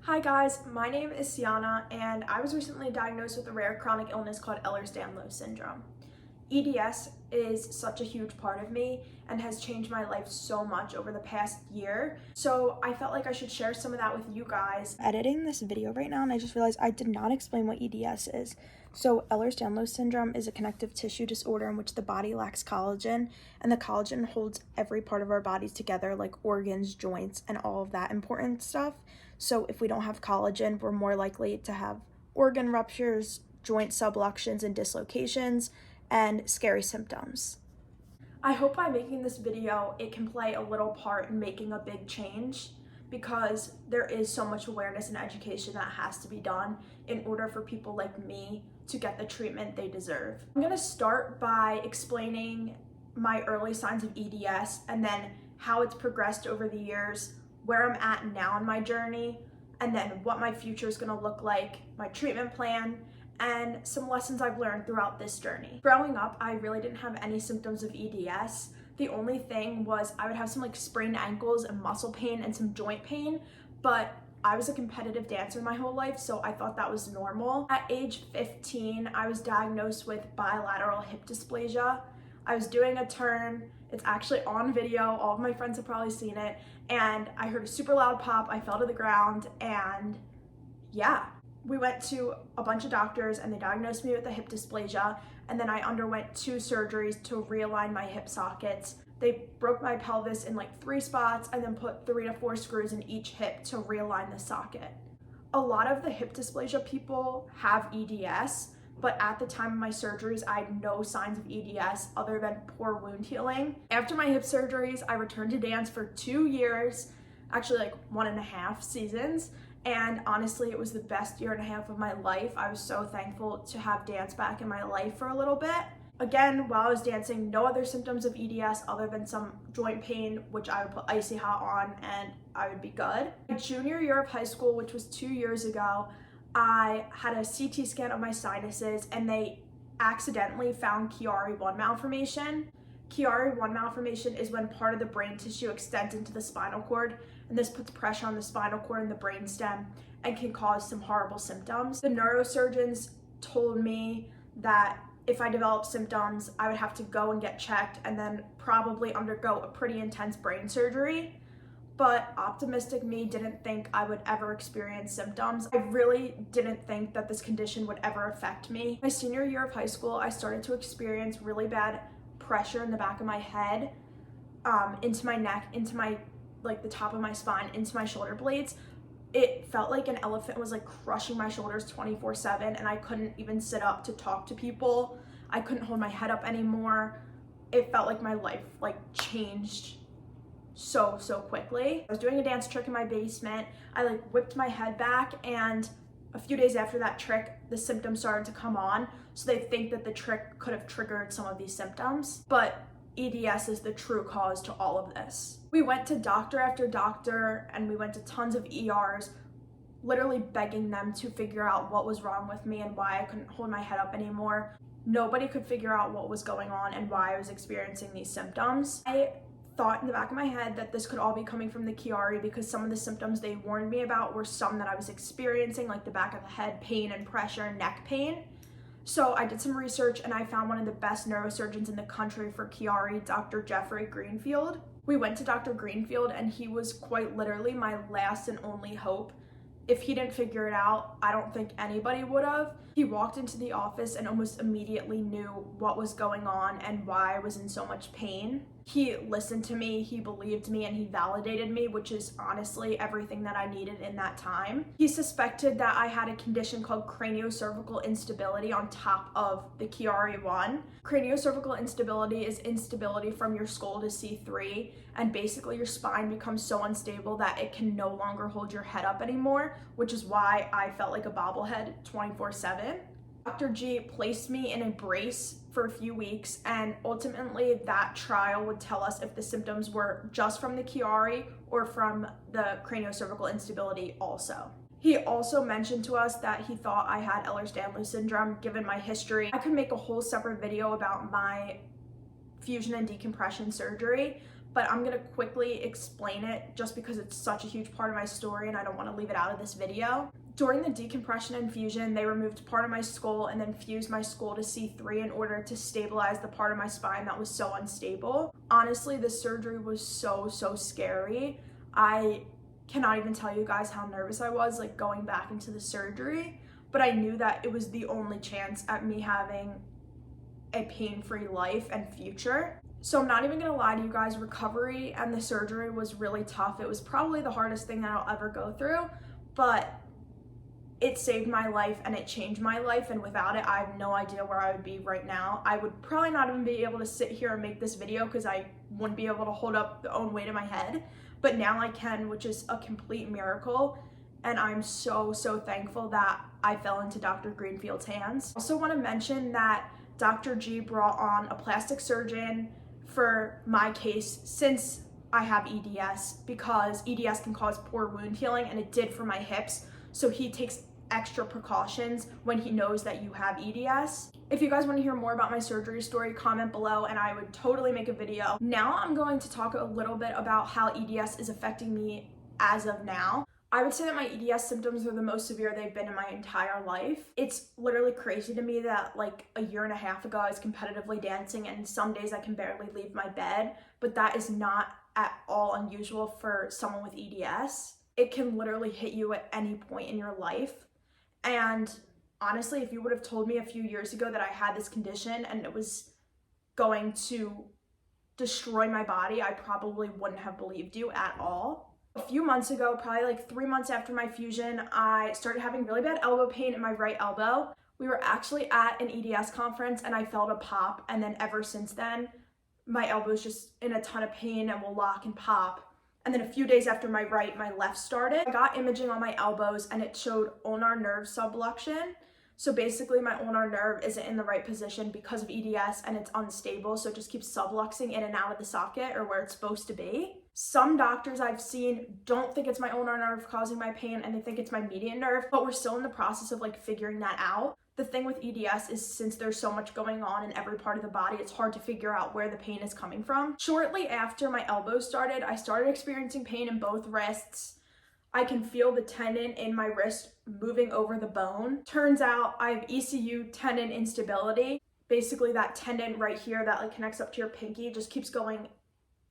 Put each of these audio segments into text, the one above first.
Hi guys, my name is Sienna and I was recently diagnosed with a rare chronic illness called Ehlers-Danlos syndrome. EDS is such a huge part of me and has changed my life so much over the past year. So I felt like I should share some of that with you guys. Editing this video right now and I just realized I did not explain what EDS is. So Ehlers-Danlos syndrome is a connective tissue disorder in which the body lacks collagen, and the collagen holds every part of our bodies together, like organs, joints, and all of that important stuff. So if we don't have collagen, we're more likely to have organ ruptures, joint subluxations and dislocations, and scary symptoms. I hope by making this video, it can play a little part in making a big change, because there is so much awareness and education that has to be done in order for people like me to get the treatment they deserve. I'm gonna start by explaining my early signs of EDS and then how it's progressed over the years, where I'm at now in my journey, and then what my future is gonna look like, my treatment plan, and some lessons I've learned throughout this journey. Growing up, I really didn't have any symptoms of EDS. The only thing was I would have some sprained ankles and muscle pain and some joint pain, but I was a competitive dancer my whole life, so I thought that was normal. At age 15, I was diagnosed with bilateral hip dysplasia. I was doing a turn. It's actually on video. All of my friends have probably seen it. And I heard a super loud pop. I fell to the ground, and yeah. We went to a bunch of doctors and they diagnosed me with a hip dysplasia, and then I underwent 2 surgeries to realign my hip sockets. They broke my pelvis in 3 spots and then put 3 to 4 screws in each hip to realign the socket. A lot of the hip dysplasia people have EDS, but at the time of my surgeries, I had no signs of EDS other than poor wound healing. After my hip surgeries, I returned to dance for 2 years, actually 1.5 seasons. And honestly, it was the best 1.5 years of my life. I was so thankful to have dance back in my life for a little bit. Again, while I was dancing, no other symptoms of EDS other than some joint pain, which I would put icy hot on and I would be good. My junior year of high school, which was 2 years ago, I had a CT scan of my sinuses and they accidentally found Chiari-1 malformation. Chiari-1 malformation is when part of the brain tissue extends into the spinal cord, and this puts pressure on the spinal cord and the brainstem and can cause some horrible symptoms. The neurosurgeons told me that if I developed symptoms, I would have to go and get checked and then probably undergo a pretty intense brain surgery. But optimistic me didn't think I would ever experience symptoms. I really didn't think that this condition would ever affect me. My senior year of high school, I started to experience really bad pressure in the back of my head, into my neck, into my the top of my spine, into my shoulder blades. It felt like an elephant was crushing my shoulders 24/7, and I couldn't even sit up to talk to people. I couldn't hold my head up anymore. It felt like my life changed so quickly. I was doing a dance trick in my basement. I whipped my head back, and a few days after that trick, the symptoms started to come on. So they think that the trick could have triggered some of these symptoms, but EDS is the true cause to all of this. We went to doctor after doctor and we went to tons of ERs, literally begging them to figure out what was wrong with me and why I couldn't hold my head up anymore. Nobody could figure out what was going on and why I was experiencing these symptoms. I thought in the back of my head that this could all be coming from the Chiari, because some of the symptoms they warned me about were some that I was experiencing, like the back of the head pain and pressure and neck pain. So I did some research and I found one of the best neurosurgeons in the country for Chiari, Dr. Jeffrey Greenfield. We went to Dr. Greenfield and he was quite literally my last and only hope. If he didn't figure it out, I don't think anybody would have. He walked into the office and almost immediately knew what was going on and why I was in so much pain. He listened to me, he believed me, and he validated me, which is honestly everything that I needed in that time. He suspected that I had a condition called craniocervical instability on top of the Chiari-1. Craniocervical instability is instability from your skull to C3, and basically your spine becomes so unstable that it can no longer hold your head up anymore, which is why I felt like a bobblehead 24/7. Dr. G placed me in a brace for a few weeks, and ultimately that trial would tell us if the symptoms were just from the Chiari or from the craniocervical instability also. He also mentioned to us that he thought I had Ehlers-Danlos syndrome given my history. I could make a whole separate video about my fusion and decompression surgery, but I'm gonna quickly explain it just because it's such a huge part of my story and I don't want to leave it out of this video. During the decompression and fusion, they removed part of my skull and then fused my skull to C3 in order to stabilize the part of my spine that was so unstable. Honestly, the surgery was so scary. I cannot even tell you guys how nervous I was like going back into the surgery, but I knew that it was the only chance at me having a pain-free life and future. So I'm not even gonna lie to you guys, recovery and the surgery was really tough. It was probably the hardest thing that I'll ever go through, but it saved my life and it changed my life, and without it, I have no idea where I would be right now. I would probably not even be able to sit here and make this video because I wouldn't be able to hold up the own weight of my head, but now I can, which is a complete miracle, and I'm so thankful that I fell into Dr. Greenfield's hands. I also want to mention that Dr. G brought on a plastic surgeon for my case since I have EDS, because EDS can cause poor wound healing, and it did for my hips, so he takes extra precautions when he knows that you have EDS. If you guys want to hear more about my surgery story, comment below and I would totally make a video. Now I'm going to talk a little bit about how EDS is affecting me as of now. I would say that my EDS symptoms are the most severe they've been in my entire life. It's literally crazy to me that like a year and a half ago I was competitively dancing and some days I can barely leave my bed, but that is not at all unusual for someone with EDS. It can literally hit you at any point in your life. And honestly, if you would have told me a few years ago that I had this condition and it was going to destroy my body, I probably wouldn't have believed you at all. A few months ago, probably like 3 months after my fusion, I started having really bad elbow pain in my right elbow. We were actually at an EDS conference and I felt a pop, and then ever since then, my elbow's just in a ton of pain and will lock and pop. And then a few days after my left started. I got imaging on my elbows and it showed ulnar nerve subluxation. So basically my ulnar nerve isn't in the right position because of EDS and it's unstable, so it just keeps subluxing in and out of the socket or where it's supposed to be. Some doctors I've seen don't think it's my ulnar nerve causing my pain and they think it's my median nerve, but we're still in the process of like figuring that out. The thing with EDS is since there's so much going on in every part of the body, it's hard to figure out where the pain is coming from. Shortly after my elbow started, I started experiencing pain in both wrists. I can feel the tendon in my wrist moving over the bone. Turns out I have ECU tendon instability. Basically that tendon right here that like connects up to your pinky just keeps going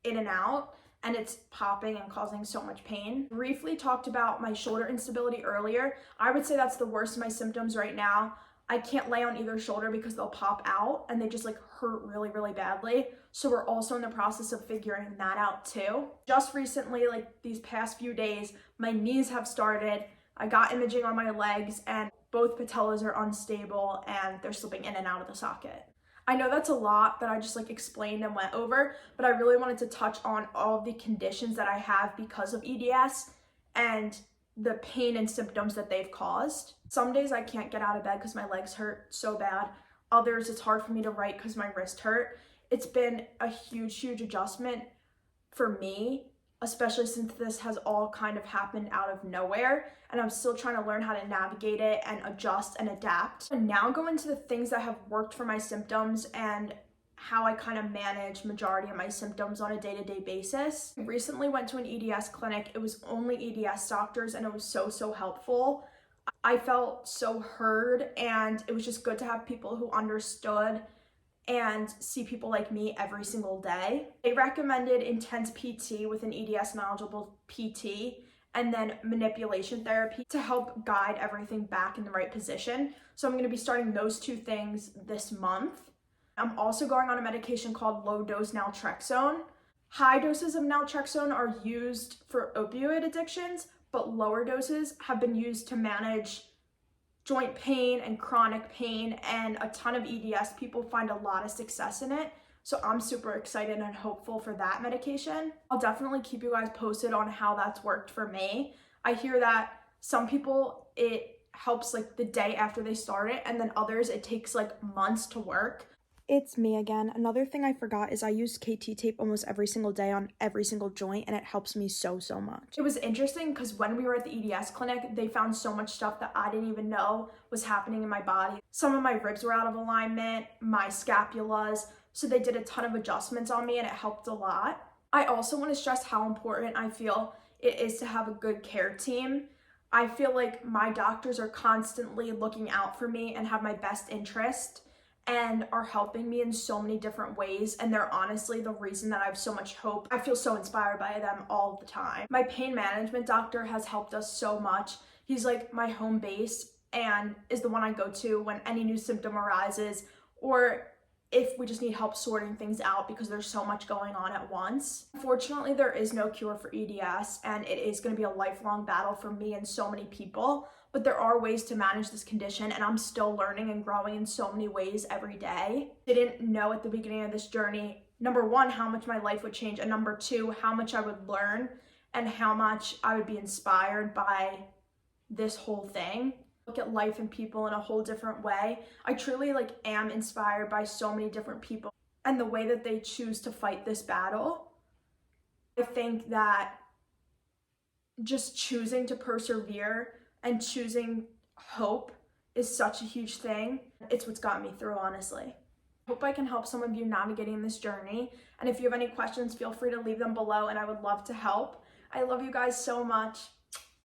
in and out, and it's popping and causing so much pain. Briefly talked about my shoulder instability earlier. I would say that's the worst of my symptoms right now. I can't lay on either shoulder because they'll pop out and they just like hurt really badly. So we're also in the process of figuring that out too. Just recently, like these past few days, my knees have started. I got imaging on my legs and both patellas are unstable and they're slipping in and out of the socket. I know that's a lot that I just like explained and went over, but I really wanted to touch on all of the conditions that I have because of EDS and the pain and symptoms that they've caused. Some days I can't get out of bed because my legs hurt so bad. Others, it's hard for me to write because my wrist hurt. It's been a huge adjustment for me, especially since this has all kind of happened out of nowhere, and I'm still trying to learn how to navigate it and adjust and adapt. And now go into the things that have worked for my symptoms and how I kind of manage majority of my symptoms on a day-to-day basis. I recently went to an EDS clinic. It was only EDS doctors and it was so helpful. I felt so heard and it was just good to have people who understood and see people like me every single day. They recommended intense PT with an EDS knowledgeable PT and then manipulation therapy to help guide everything back in the right position. So I'm going to be starting those two things this month. I'm also going on a medication called low-dose naltrexone. High doses of naltrexone are used for opioid addictions, but lower doses have been used to manage joint pain and chronic pain, and a ton of EDS people find a lot of success in it. So I'm super excited and hopeful for that medication. I'll definitely keep you guys posted on how that's worked for me. I hear that some people it helps like the day after they start it, and then others it takes like months to work. It's me again. Another thing I forgot is I use KT tape almost every single day on every single joint, and it helps me so much. It was interesting because when we were at the EDS clinic, they found so much stuff that I didn't even know was happening in my body. Some of my ribs were out of alignment, my scapulas, so they did a ton of adjustments on me and it helped a lot. I also want to stress how important I feel it is to have a good care team. I feel like my doctors are constantly looking out for me and have my best interest and are helping me in so many different ways. And they're honestly the reason that I have so much hope. I feel so inspired by them all the time. My pain management doctor has helped us so much. He's like my home base and is the one I go to when any new symptom arises, or if we just need help sorting things out because there's so much going on at once. Unfortunately, there is no cure for EDS, and it is going to be a lifelong battle for me and so many people, but there are ways to manage this condition, and I'm still learning and growing in so many ways every day. Didn't know at the beginning of this journey, number one, how much my life would change, and number two, how much I would learn and how much I would be inspired by this whole thing. Look at life and people in a whole different way. I truly am inspired by so many different people and the way that they choose to fight this battle. I think that just choosing to persevere and choosing hope is such a huge thing. It's what's got me through, honestly. I hope I can help some of you navigating this journey. And if you have any questions, feel free to leave them below and I would love to help. I love you guys so much.